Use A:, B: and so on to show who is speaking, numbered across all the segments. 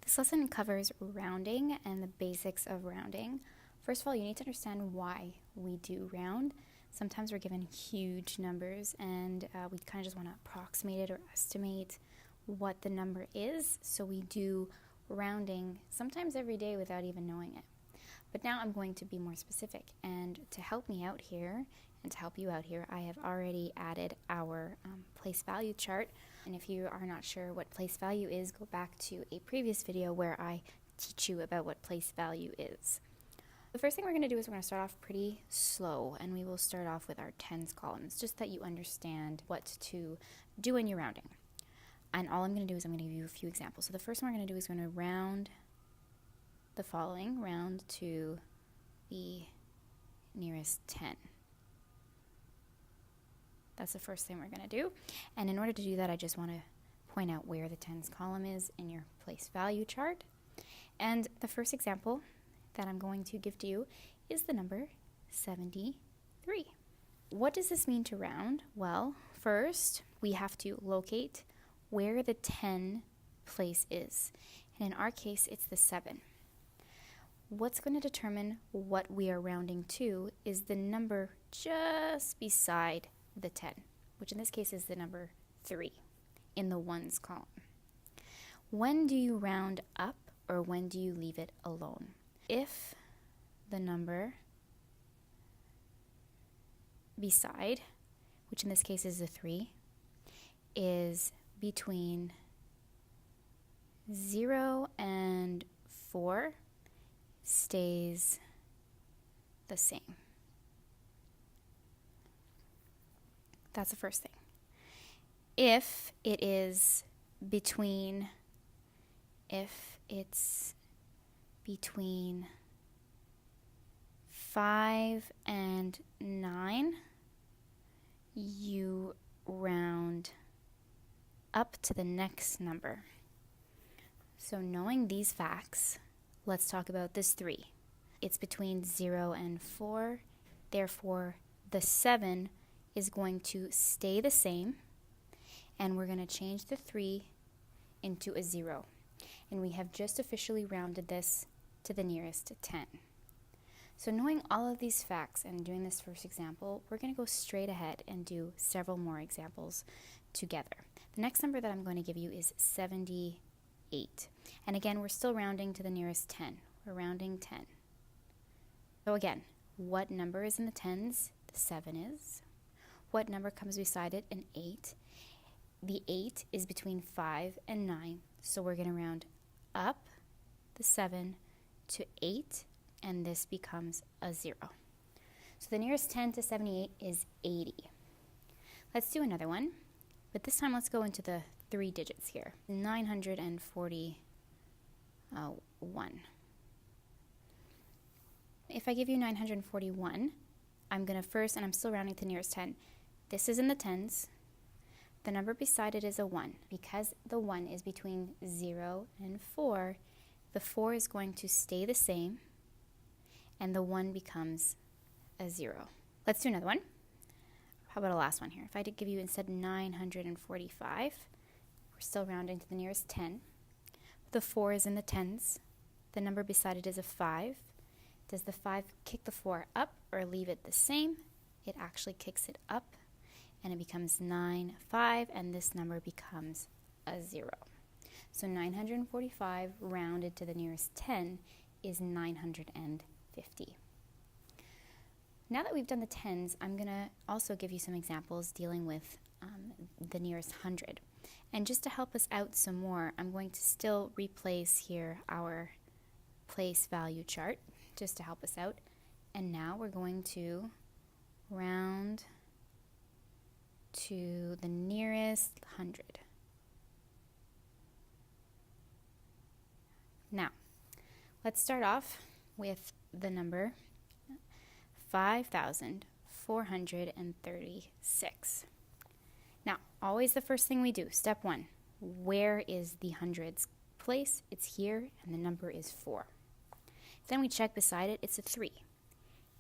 A: This lesson covers rounding and the basics of rounding. First of all, you need to understand why we do round. Sometimes we're given huge numbers and we kind of just want to approximate it or estimate what the number is. So we do rounding sometimes every day without even knowing it. But now I'm going to be more specific, and to help me out here and to help you out here, I have already added our place value chart. And if you are not sure what place value is, go back to a previous video where I teach you about what place value is. The first thing we're going to do is we're going to start off pretty slow, and we will start off with our tens columns, just that you understand what to do when you're rounding. And all I'm going to do is I'm going to give you a few examples. So the first one we're going to do is we're going to round the following, round to the nearest 10. That's the first thing we're going to do. And in order to do that, I just want to point out where the tens column is in your place value chart. And the first example that I'm going to give to you is the number 73. What does this mean to round? Well, first we have to locate where the 10 place is. And in our case, it's the 7. What's going to determine what we are rounding to is the number just beside the 10, which in this case is the number 3 in the ones column. When do you round up or when do you leave it alone? If the number beside, which in this case is the 3, is between 0 and 4, stays the same. That's the first thing. If it's between 5 and 9, you round up to the next number. So knowing these facts, let's talk about this 3. It's between 0 and 4, therefore the 7 is going to stay the same, and we're going to change the 3 into a 0. And we have just officially rounded this to the nearest 10. So knowing all of these facts and doing this first example, we're going to go straight ahead and do several more examples together. The next number that I'm going to give you is 78. And again, we're still rounding to the nearest 10. We're rounding 10. So again, what number is in the tens? The 7 is. What number comes beside it? An 8. The 8 is between 5 and 9, so we're going to round up the 7 to 8, and this becomes a 0. So the nearest 10 to 78 is 80. Let's do another one, but this time let's go into the 3 digits here. 941. If I give you 941, I'm going to first, and I'm still rounding to the nearest 10. This is in the tens. The number beside it is a 1. Because the 1 is between 0 and 4, the 4 is going to stay the same, and the 1 becomes a 0. Let's do another one. How about a last one here? If I did give you instead 945, we're still rounding to the nearest 10. The 4 is in the tens. The number beside it is a 5. Does the 5 kick the 4 up or leave it the same? It actually kicks it up, and it becomes 95, and this number becomes a 0. So 945 rounded to the nearest 10 is 950. Now that we've done the tens, I'm going to also give you some examples dealing with the nearest 100. And just to help us out some more, I'm going to still replace here our place value chart just to help us out. And now we're going to round to the nearest 100. Now, let's start off with the number 5,436. Now, always the first thing we do, step 1, where is the hundreds place? It's here, and the number is 4. Then we check beside it, it's a 3.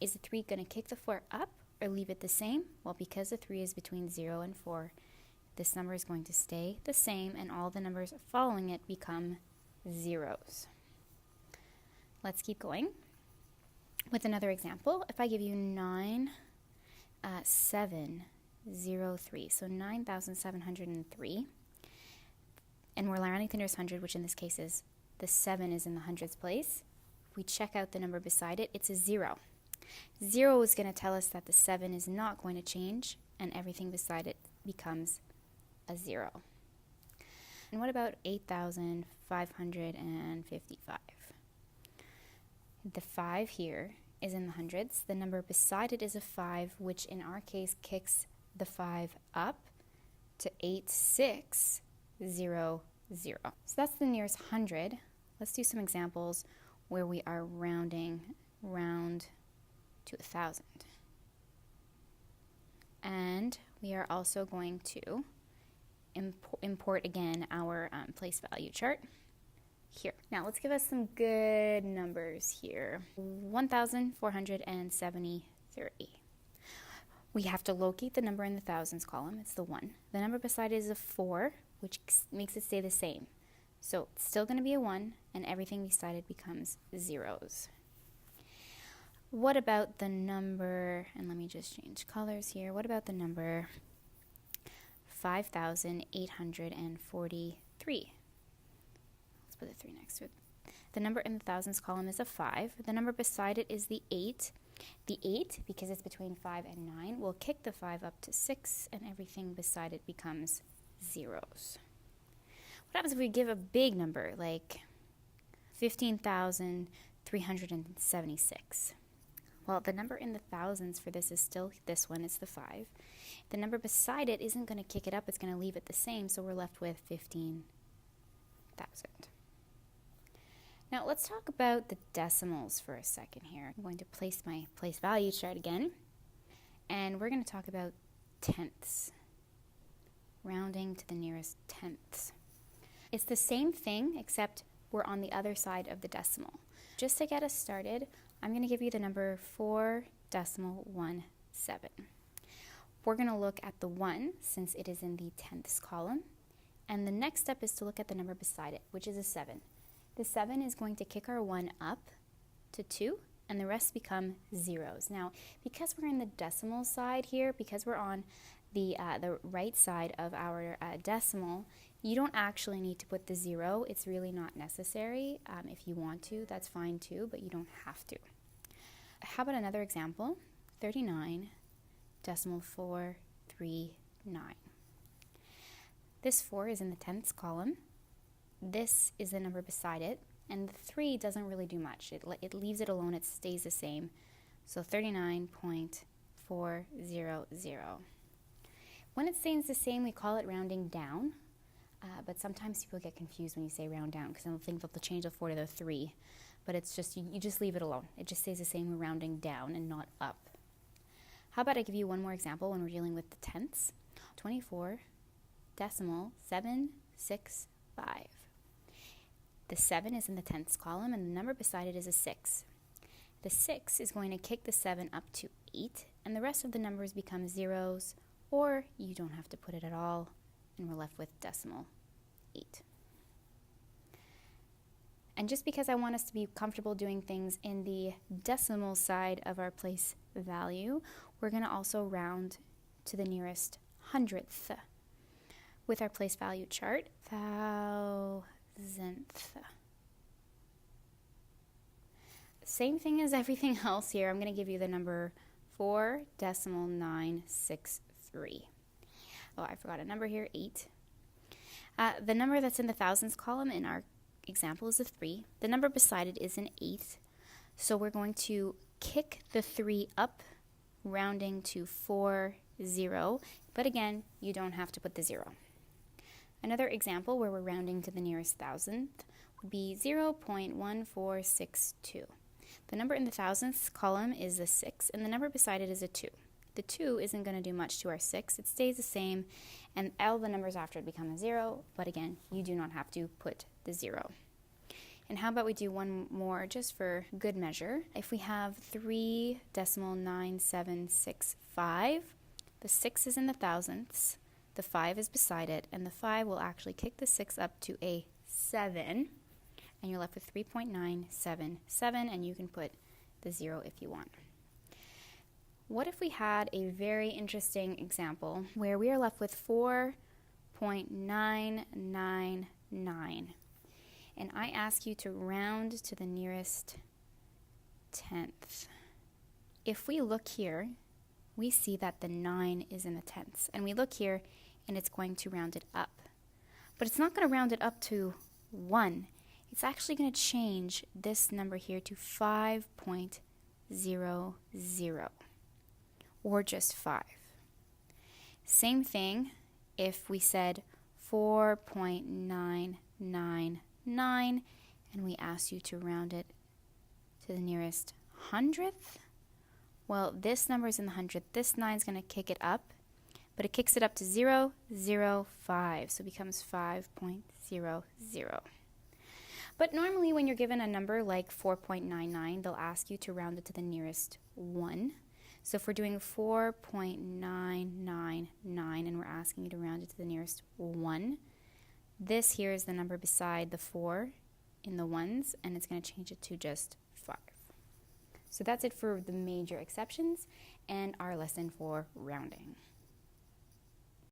A: Is the 3 going to kick the 4 up or leave it the same? Well, because the 3 is between 0 and 4, this number is going to stay the same, and all the numbers following it become zeros. Let's keep going with another example. If I give you 9,703, so 9,703, and we're rounding to the nearest hundred, which in this case is the 7 is in the hundreds place. If we check out the number beside it, it's a 0. 0 is going to tell us that the 7 is not going to change, and everything beside it becomes a 0. And what about 8,555? The 5 here is in the hundreds. The number beside it is a 5, which in our case kicks the 5 up to 8600. So that's the nearest hundred. Let's do some examples where we are rounding round to 1,000. And we are also going to import again our place value chart here. Now let's give us some good numbers here. 1,473. We have to locate the number in the thousands column. It's the 1. The number beside it is a 4, which makes it stay the same. So it's still going to be a 1, and everything beside it becomes zeros. What about the number, and let me just change colors here. What about the number 5,843? Let's put a 3 next to it. The number in the thousands column is a 5. The number beside it is the 8. The 8, because it's between 5 and 9, will kick the 5 up to 6, and everything beside it becomes zeros. What happens if we give a big number, like 15,376? Well, the number in the thousands for this is still this one, it's the 5. The number beside it isn't going to kick it up, it's going to leave it the same, so we're left with 15,000. Now let's talk about the decimals for a second here. I'm going to place my place value chart again, and we're going to talk about tenths, rounding to the nearest tenths. It's the same thing, except we're on the other side of the decimal. Just to get us started, I'm going to give you the number 4.17. We're going to look at the 1 since it is in the tenths column, and the next step is to look at the number beside it, which is a 7. The 7 is going to kick our 1 up to 2, and the rest become zeros. Now, because we're in the decimal side here, because we're on the right side of our decimal, you don't actually need to put the 0. It's really not necessary. If you want to, that's fine too, but you don't have to. How about another example? 39.439. This 4 is in the tenths column. This is the number beside it, and the 3 doesn't really do much. It leaves it alone. It stays the same. So 39.400. When it stays the same, we call it rounding down. But sometimes people get confused when you say round down because they'll think they'll change the 4 to the 3. But it's just, you just leave it alone. It just stays the same. We're rounding down and not up. How about I give you one more example when we're dealing with the tenths? 24.765. The 7 is in the tenths column, and the number beside it is a 6. The 6 is going to kick the 7 up to 8, and the rest of the numbers become zeros, or you don't have to put it at all, and we're left with decimal 8. And just because I want us to be comfortable doing things in the decimal side of our place value, we're going to also round to the nearest hundredth with our place value chart, thousandth. Same thing as everything else here. I'm going to give you the number 4.963. Oh, I forgot a number here, 8. The number that's in the thousands column in our example is a 3. The number beside it is an 8. So we're going to kick the 3 up, rounding to 40. But again, you don't have to put the 0. Another example where we're rounding to the nearest thousandth would be 0.1462. The number in the thousandths column is a 6, and the number beside it is a 2. The 2 isn't going to do much to our 6. It stays the same, and all the numbers after it become a 0, but again, you do not have to put the 0. And how about we do one more just for good measure? If we have 3.9765, the 6 is in the thousandths, the 5 is beside it, and the 5 will actually kick the 6 up to a 7. and you're left with 3.977, and you can put the 0 if you want. What if we had a very interesting example where we are left with 4.999, and I ask you to round to the nearest tenth? If we look here, we see that the 9 is in the tenths, and we look here and it's going to round it up. But it's not going to round it up to 1. It's actually going to change this number here to 5.00, or just 5. Same thing if we said 4.999 and we asked you to round it to the nearest hundredth. Well, this number is in the hundredth. This 9 is going to kick it up, but it kicks it up to 0.005, so it becomes 5.00. But normally when you're given a number like 4.99, they'll ask you to round it to the nearest 1. So if we're doing 4.999 and we're asking you to round it to the nearest 1, this here is the number beside the 4 in the ones, and it's going to change it to just 5. So that's it for the major exceptions and our lesson for rounding.